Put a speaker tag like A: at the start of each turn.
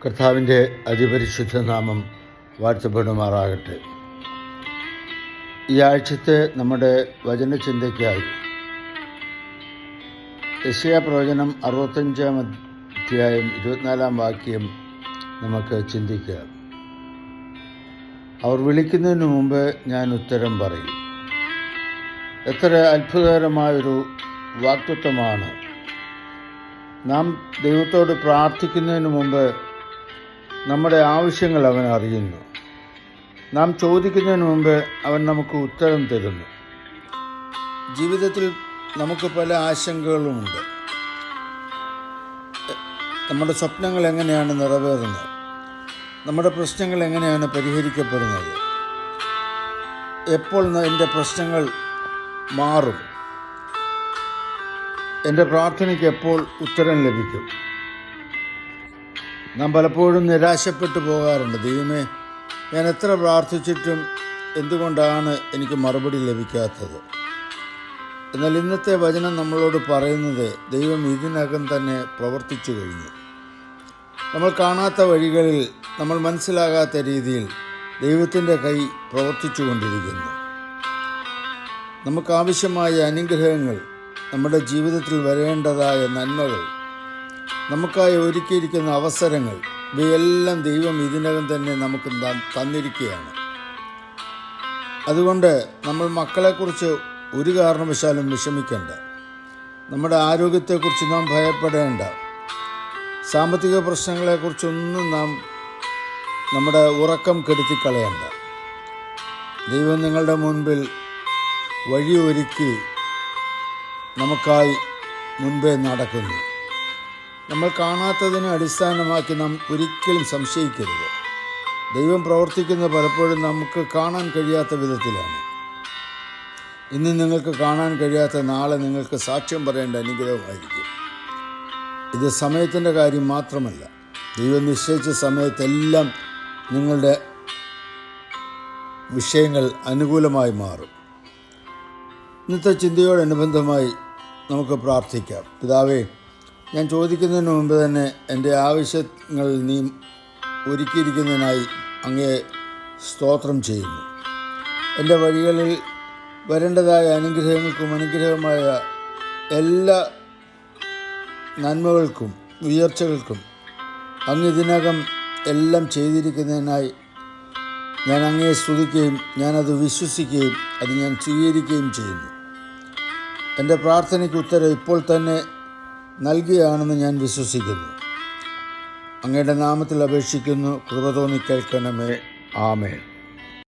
A: കർത്താവിൻ്റെ അതിപരിശുദ്ധ നാമം വാഴ്ത്തപ്പെടുമാറാകട്ടെ. ഈ ആഴ്ചത്തെ നമ്മുടെ വചനചിന്തയ്ക്കായി യെശയ്യാ പ്രവചനം 65-ാം അധ്യായം 24-ാം വാക്യം നമുക്ക് ചിന്തിക്കുക. അവർ വിളിക്കുന്നതിന് മുമ്പ് ഞാൻ ഉത്തരം പറയും. എത്ര അത്ഭുതകരമായൊരു വാഗ്ദത്തമാണ്. നാം ദൈവത്തോട് പ്രാർത്ഥിക്കുന്നതിന് മുമ്പ് നമ്മുടെ ആവശ്യങ്ങൾ അവൻ അറിയുന്നു. നാം ചോദിക്കുന്നതിന് മുമ്പ് അവൻ നമുക്ക് ഉത്തരം തരുന്നു. ജീവിതത്തിൽ നമുക്ക് പല ആശങ്കകളുമുണ്ട്. നമ്മുടെ സ്വപ്നങ്ങൾ എങ്ങനെയാണ് നിറവേറുന്നത്? നമ്മുടെ പ്രശ്നങ്ങൾ എങ്ങനെയാണ് പരിഹരിക്കപ്പെടുന്നത്? എപ്പോൾ എൻ്റെ പ്രശ്നങ്ങൾ മാറും? എൻ്റെ പ്രാർത്ഥനയ്ക്ക് എപ്പോൾ ഉത്തരം ലഭിക്കും? നാം പലപ്പോഴും നിരാശപ്പെട്ടു പോകാറുണ്ട്. ദൈവമേ, ഞാൻ എത്ര പ്രാർത്ഥിച്ചിട്ടും എന്തുകൊണ്ടാണ് എനിക്ക് മറുപടി ലഭിക്കാത്തത്? എന്നാൽ ഇന്നത്തെ വചനം നമ്മളോട് പറയുന്നത് ദൈവം ഇതിനകം തന്നെ പ്രവർത്തിച്ചു കഴിഞ്ഞു. നമ്മൾ കാണാത്ത വഴികളിൽ, നമ്മൾ മനസ്സിലാകാത്ത രീതിയിൽ ദൈവത്തിൻ്റെ കൈ പ്രവർത്തിച്ചു കൊണ്ടിരിക്കുന്നു. നമുക്കാവശ്യമായ അനുഗ്രഹങ്ങൾ, നമ്മുടെ ജീവിതത്തിൽ വരേണ്ടതായ നന്മകൾ, നമുക്കായി ഒരുക്കിയിരിക്കുന്ന അവസരങ്ങൾ, ഇവയെല്ലാം ദൈവം ഇതിനകം തന്നെ നമുക്ക് തന്നിരിക്കുകയാണ്. അതുകൊണ്ട് നമ്മൾ മക്കളെക്കുറിച്ച് ഒരു കാരണവശാലും വിഷമിക്കേണ്ട. നമ്മുടെ ആരോഗ്യത്തെക്കുറിച്ച് നാം ഭയപ്പെടേണ്ട. സാമ്പത്തിക പ്രശ്നങ്ങളെക്കുറിച്ചൊന്നും നാം നമ്മുടെ ഉറക്കം കെടുത്തിക്കളയേണ്ട. ദൈവം നിങ്ങളുടെ മുൻപിൽ വഴിയൊരുക്കി നമുക്കായി മുൻപേ നടക്കുന്നു. നമ്മൾ കാണാത്തതിനെ അടിസ്ഥാനമാക്കി നാം ഒരിക്കലും സംശയിക്കരുത്. ദൈവം പ്രവർത്തിക്കുന്നത് പലപ്പോഴും നമുക്ക് കാണാൻ കഴിയാത്ത വിധത്തിലാണ്. ഇന്ന് നിങ്ങൾക്ക് കാണാൻ കഴിയാത്ത നാളെ നിങ്ങൾക്ക് സാക്ഷ്യം പറയേണ്ട അനുഗ്രഹമായിരിക്കും. ഇത് സമയത്തിൻ്റെ കാര്യം മാത്രമല്ല. ദൈവം നിശ്ചയിച്ച സമയത്തെല്ലാം നിങ്ങളുടെ വിഷയങ്ങൾ അനുകൂലമായി മാറും. ഇന്നത്തെ ചിന്തയോടനുബന്ധമായി നമുക്ക് പ്രാർത്ഥിക്കാം. പിതാവേ, ഞാൻ ചോദിക്കുന്നതിന് മുമ്പ് തന്നെ എൻ്റെ ആവശ്യങ്ങൾ നീ ഒരുക്കിയിരിക്കുന്നതിനായി അങ്ങേ സ്തോത്രം ചെയ്യുന്നു. എൻ്റെ വഴികളിൽ വരേണ്ടതായ അനുഗ്രഹങ്ങൾക്കും അനുഗ്രഹമായ എല്ലാ നന്മകൾക്കും ഉയർച്ചകൾക്കും അങ്ങ് ഇതിനകം എല്ലാം ചെയ്തിരിക്കുന്നതിനായി ഞാൻ അങ്ങയെ സ്തുതിക്കുകയും ഞാനത് വിശ്വസിക്കുകയും അത് ഞാൻ സ്വീകരിക്കുകയും ചെയ്യുന്നു. എൻ്റെ പ്രാർത്ഥനയ്ക്ക് ഉത്തരം ഇപ്പോൾ തന്നെ നൽകുകയാണെന്ന് ഞാൻ വിശ്വസിക്കുന്നു. അങ്ങയുടെ നാമത്തിൽ അപേക്ഷിക്കുന്നു. കൃപ തോന്നി കേൾക്കണമേ. ആമേൻ.